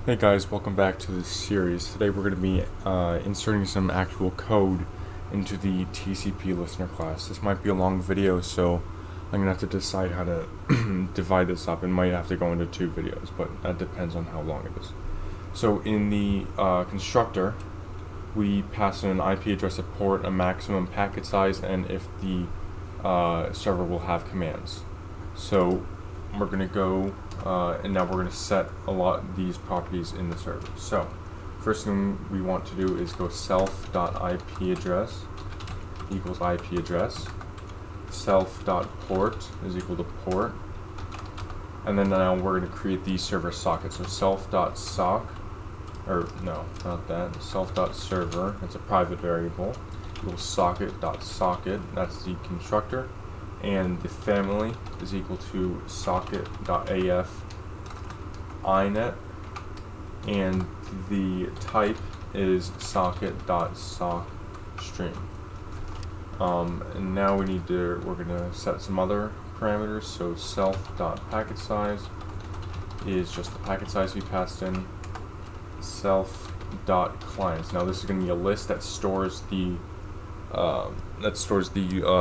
Hey guys, welcome back to this series. Today we're going to be inserting some actual code into the TCP listener class. This might be a long video, so I'm going to have to decide how to divide this up. It might have to go into two videos, but that depends on how long it is. So in the constructor, we pass in an IP address, a port, a maximum packet size, and if the server will have commands. So we're going to go and now we're going to set a lot of these properties in the server. So first thing we want to do is go self.ip_address equals IP address, self.port is equal to port, and then now we're going to create the server socket. So self.sock, or no, not that, self.server, it's a private variable, equals socket.socket, that's the constructor, and the family is equal to socket.af inet, and the type is socket.sockstream. And now we're gonna set some other parameters. So self.packet size is just the packet size we passed in. Self.clients. Now this is gonna be a list that stores the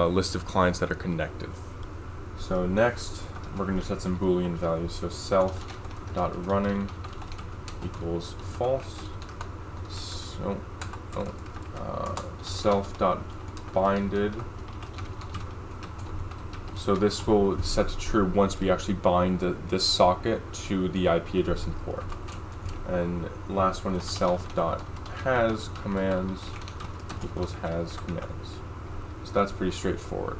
list of clients that are connected. So next, we're going to set some Boolean values. So self.running equals false. So self.binded. So this will set to true once we actually bind this socket to the IP address and port. And last one is self.has commands equals has commands. So that's pretty straightforward.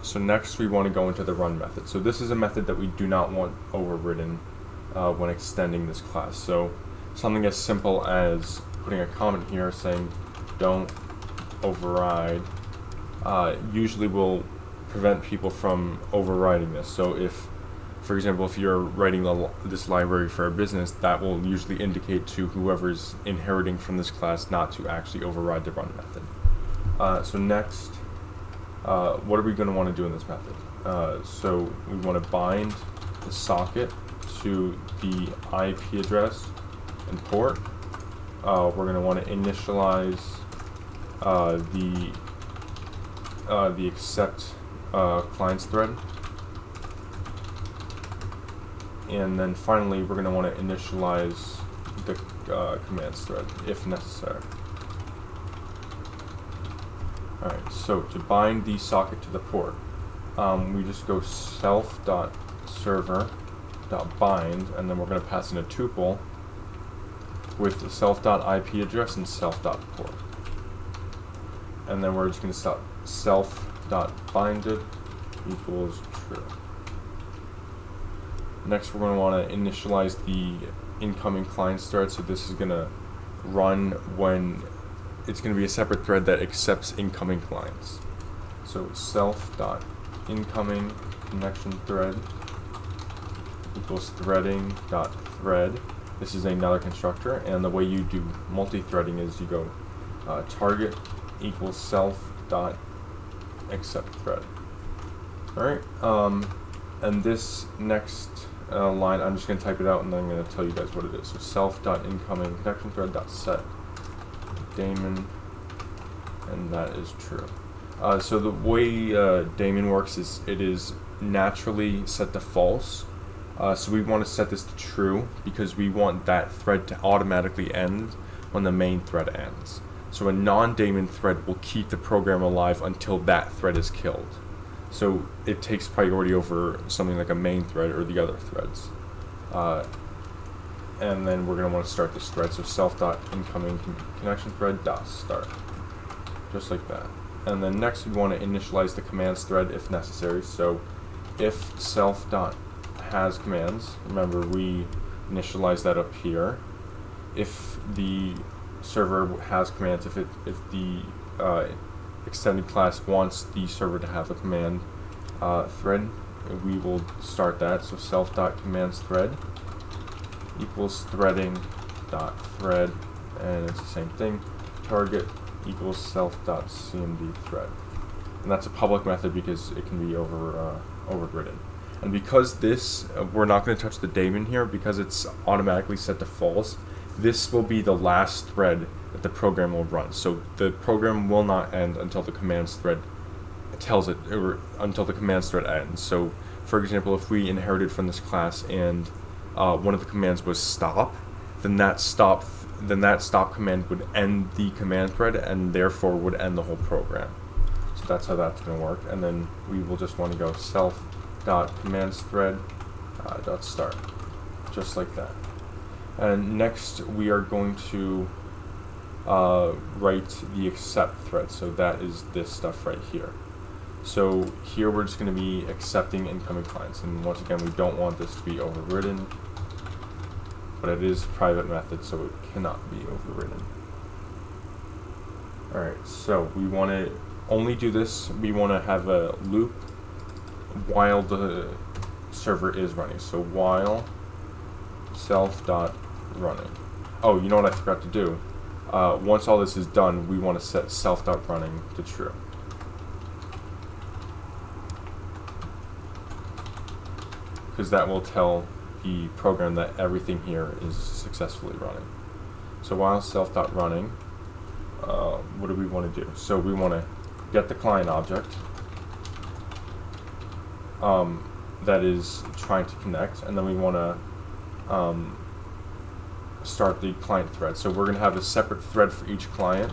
So next we want to go into the run method. So this is a method that we do not want overridden when extending this class. So something as simple as putting a comment here saying don't override usually will prevent people from overriding this. So if, for example, if you're writing this library for a business, that will usually indicate to whoever's inheriting from this class not to actually override the run method. So next, what are we going to want to do in this method? So we want to bind the socket to the IP address and port. We're going to want to initialize the accept clients thread. And then finally, we're going to want to initialize the commands thread if necessary. Alright, so to bind the socket to the port, we just go self.server.bind, and then we're going to pass in a tuple with the self.ip address and self.port. And then we're just going to stop self.binded equals true. Next, we're going to want to initialize the incoming clients thread. So this is going to run when it's going to be a separate thread that accepts incoming clients. So self.incoming connection thread equals threading.thread. This is another constructor, and the way you do multi-threading is you go target equals self.accept thread. Alright, and this next line, I'm just going to type it out and then I'm going to tell you guys what it is. So self.incoming connection thread.set daemon, and that is true. So the way daemon works is it is naturally set to false. So we want to set this to true because we want that thread to automatically end when the main thread ends. So a non-daemon thread will keep the program alive until that thread is killed. So it takes priority over something like a main thread or the other threads. And then we're going to want to start this thread. So self.incoming connection thread.start. Just like that. And then next we want to initialize the commands thread if necessary. So if self.has commands, remember we initialize that up here. If the server has commands, if the extended class wants the server to have a command thread, we will start that. So self.commands thread equals threading.thread, and it's the same thing. Target equals self.cmd thread, and that's a public method because it can be overridden. And because this, we're not going to touch the daemon here because it's automatically set to false, this will be the last thread that the program will run. So the program will not end until the commands thread tells it, or until the commands thread ends. So for example, if we inherited from this class and one of the commands was stop, then that stop command would end the command thread and therefore would end the whole program. So that's how that's going to work. And then we will just want to go self.commandsThread .start, just like that. And next we are going to write the accept thread. So that is this stuff right here. So here we're just going to be accepting incoming clients. And once again, we don't want this to be overridden, but it is a private method, so it cannot be overridden. Alright, so we want to only do this. We want to have a loop while the server is running. So while self.running. Oh, you know what I forgot to do? Once all this is done, we want to set self.running to true. Because that will tell the program that everything here is successfully running. So while self.running, what do we want to do? So we want to get the client object that is trying to connect, and then we want to start the client thread. So we're going to have a separate thread for each client,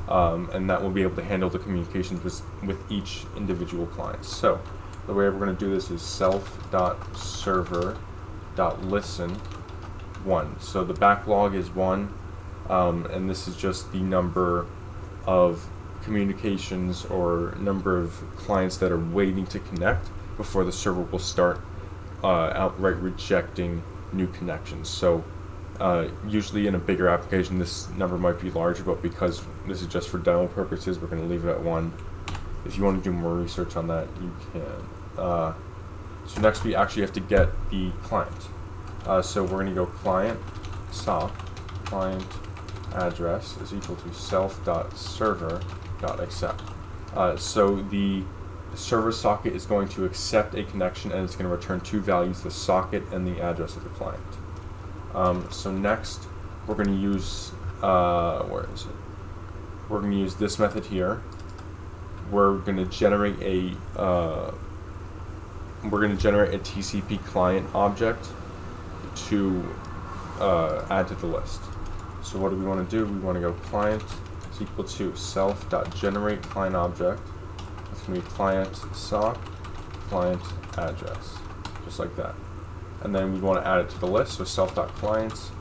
and that will be able to handle the communications with each individual client. So the way we're going to do this is self.server.listen1. So the backlog is 1, and this is just the number of communications or number of clients that are waiting to connect before the server will start outright rejecting new connections. So usually in a bigger application this number might be larger, but because this is just for demo purposes, we're going to leave it at 1. If you want to do more research on that, you can. So next we actually have to get the client. So we're going to go client sock client address is equal to self.server.accept. So the server socket is going to accept a connection, and it's going to return 2 values, the socket and the address of the client. So next we're going to use, where is it? We're going to use this method here. We're going to generate a TCP client object to add to the list. So what do we want to do? We want to go client is equal to self.generate client object. That's going to be client sock client address, just like that. And then we want to add it to the list. So self.client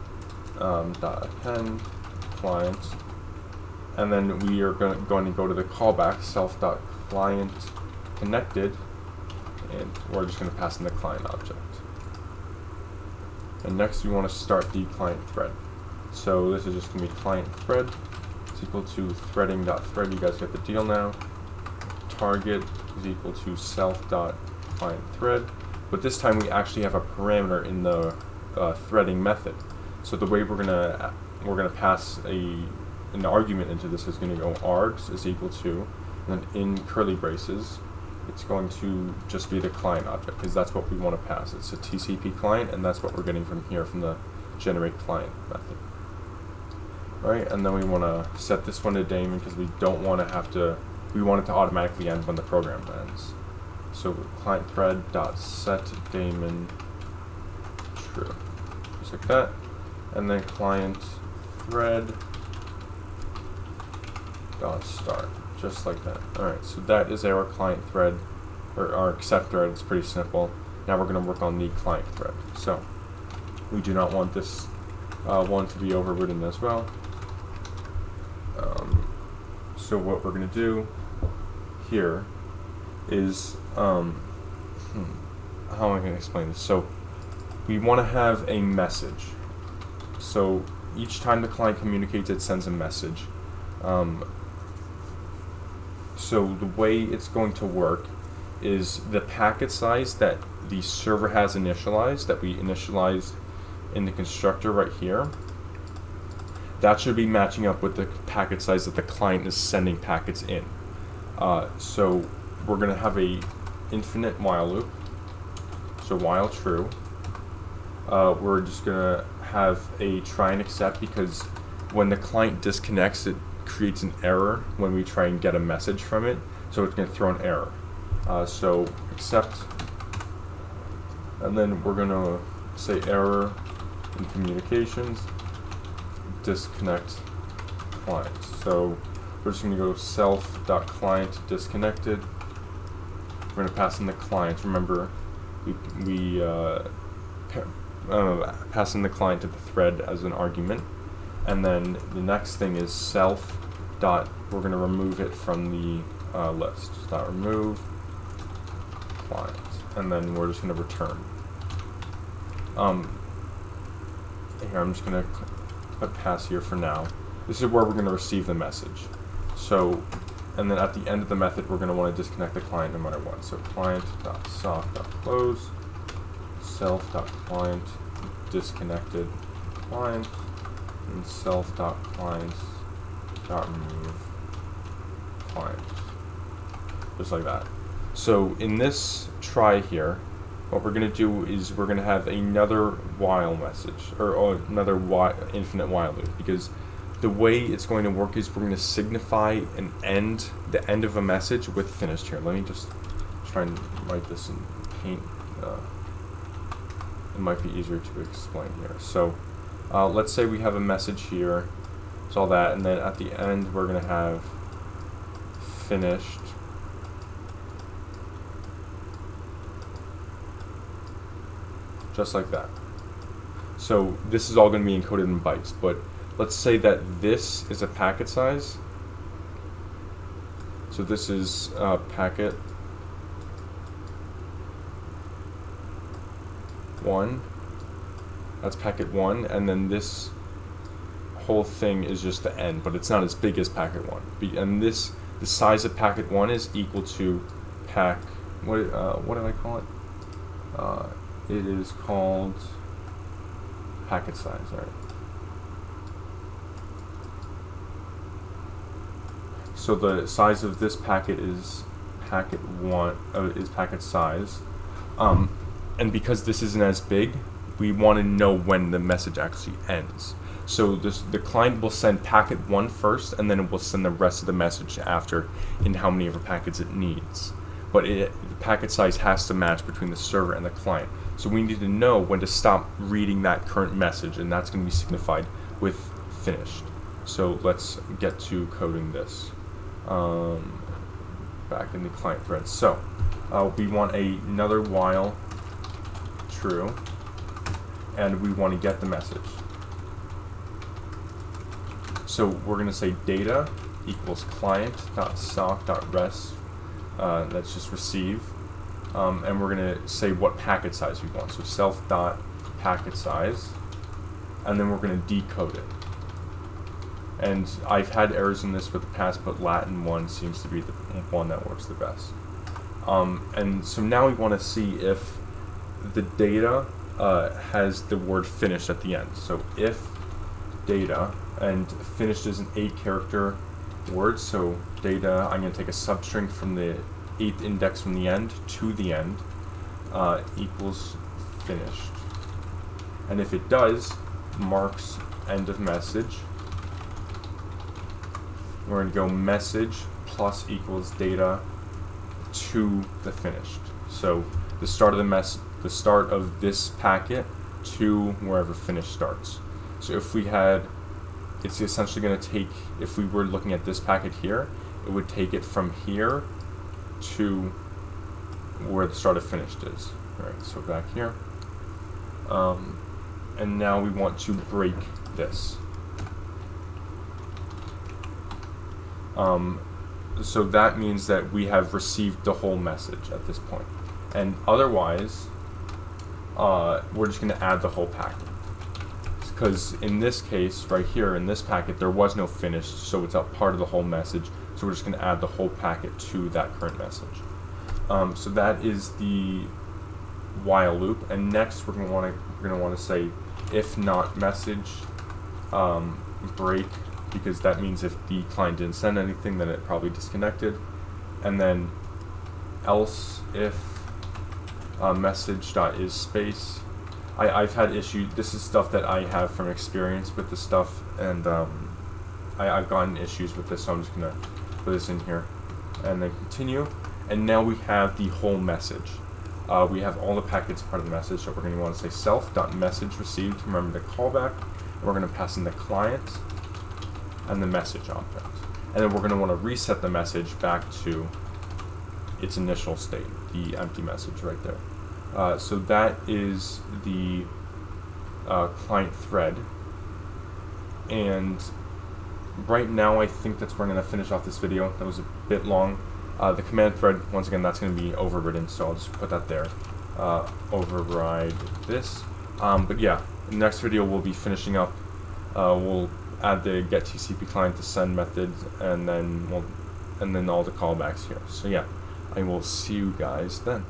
.append client. And then we are going to go to the callback self.client connected, and we're just going to pass in the client object. And next we want to start the client thread. So this is just going to be client thread is equal to threading.thread. You guys get the deal now. Target is equal to self.client thread. But this time we actually have a parameter in the threading method. So the way we're gonna pass an argument into this is going to go args is equal to, and then in curly braces, it's going to just be the client object, because that's what we want to pass. It's a TCP client, and that's what we're getting from here, from the generate client method. Right, and then we want to set this one to daemon, because we don't want to have to, we want it to automatically end when the program ends. So client thread dot set daemon true, just like that, and then client thread dot start, just like that. Alright, so that is our client thread, or our accept thread. It's pretty simple. Now we're going to work on the client thread. So we do not want this one to be overridden as well. So what we're going to do here is, how am I going to explain this? So we want to have a message. So each time the client communicates, it sends a message. So the way it's going to work is the packet size that the server has initialized, that we initialized in the constructor right here, that should be matching up with the packet size that the client is sending packets in. So we're going to have a infinite while loop So while true, we're just gonna have a try and accept, because when the client disconnects, it creates an error when we try and get a message from it. So it's gonna throw an error. So accept, and then we're gonna say error in communications, disconnect client. So we're just gonna go self.client disconnected. We're gonna pass in the client. Remember, we pass in the client to the thread as an argument, and then the next thing is self dot. We're gonna remove it from the list. Dot remove client, and then we're just gonna return. Here I'm just gonna put pass here for now. This is where we're gonna receive the message. So, and then at the end of the method, we're gonna want to disconnect the client no matter what. So client.sock.close, self.client disconnected client, and self.client.remove client. Just like that. So in this try here, what we're going to do is we're going to have another while message, or another infinite while loop, because the way it's going to work is we're going to signify an end, the end of a message with finished here. Let me just try and write this in Paint. It might be easier to explain here. So let's say we have a message here, so all that, and then at the end we're going to have finished. Just like that. So this is all going to be encoded in bytes, but let's say that this is a packet size. So this is packet 1. That's packet 1, and then this whole thing is just the end, but it's not as big as packet 1. And the size of packet 1 is equal to what did I call it? It is called packet size, right? So the size of this packet is packet 1, is packet size. And because this isn't as big, we want to know when the message actually ends. So the client will send packet 1 first, and then it will send the rest of the message after in how many of the packets it needs. But the packet size has to match between the server and the client. So we need to know when to stop reading that current message, and that's going to be signified with finished. So let's get to coding this back in the client thread. So we want another while true, and we want to get the message. So we're going to say data equals client.sock.rest. That's just receive. And we're going to say what packet size we want. So self.packet size, and then we're going to decode it. And I've had errors in this with the past, but Latin 1 seems to be the one that works the best. And so now we want to see if the data has the word finished at the end. So if data, and finished is an 8-character word, so data, I'm going to take a substring from the 8th index from the end to the end, equals finished. And if it does, marks end of message. We're going to go message plus equals data to the finished. So the start of the start of this packet to wherever finished starts. So if we had, it's essentially going to take, if we were looking at this packet here, it would take it from here to where the start of finished is. Alright, so back here. And now we want to break this. So that means that we have received the whole message at this point. And otherwise, we're just going to add the whole packet. Because in this case, right here, in this packet, there was no finished, so it's a part of the whole message. So we're just going to add the whole packet to that current message. So that is the while loop. And next, we're going to want to say if not message break, because that means if the client didn't send anything, then it probably disconnected. And then else if message.is space. I've had issues. This is stuff that I have from experience with this stuff, and I've gotten issues with this, so I'm just gonna put this in here, and then continue. And now we have the whole message. We have all the packets part of the message, so we're going to want to say self.message received. Remember the callback. And we're going to pass in the client and the message object, and then we're going to want to reset the message back to its initial state, the empty message right there. So that is the client thread, and right now I think that's where I'm going to finish off this video. That was a bit long. The command thread, once again, that's going to be overridden, so I'll just put that there. Override this. But yeah, in the next video we'll be finishing up. We'll add the getTCP client to send method, and then all the callbacks here. So yeah, I will see you guys then.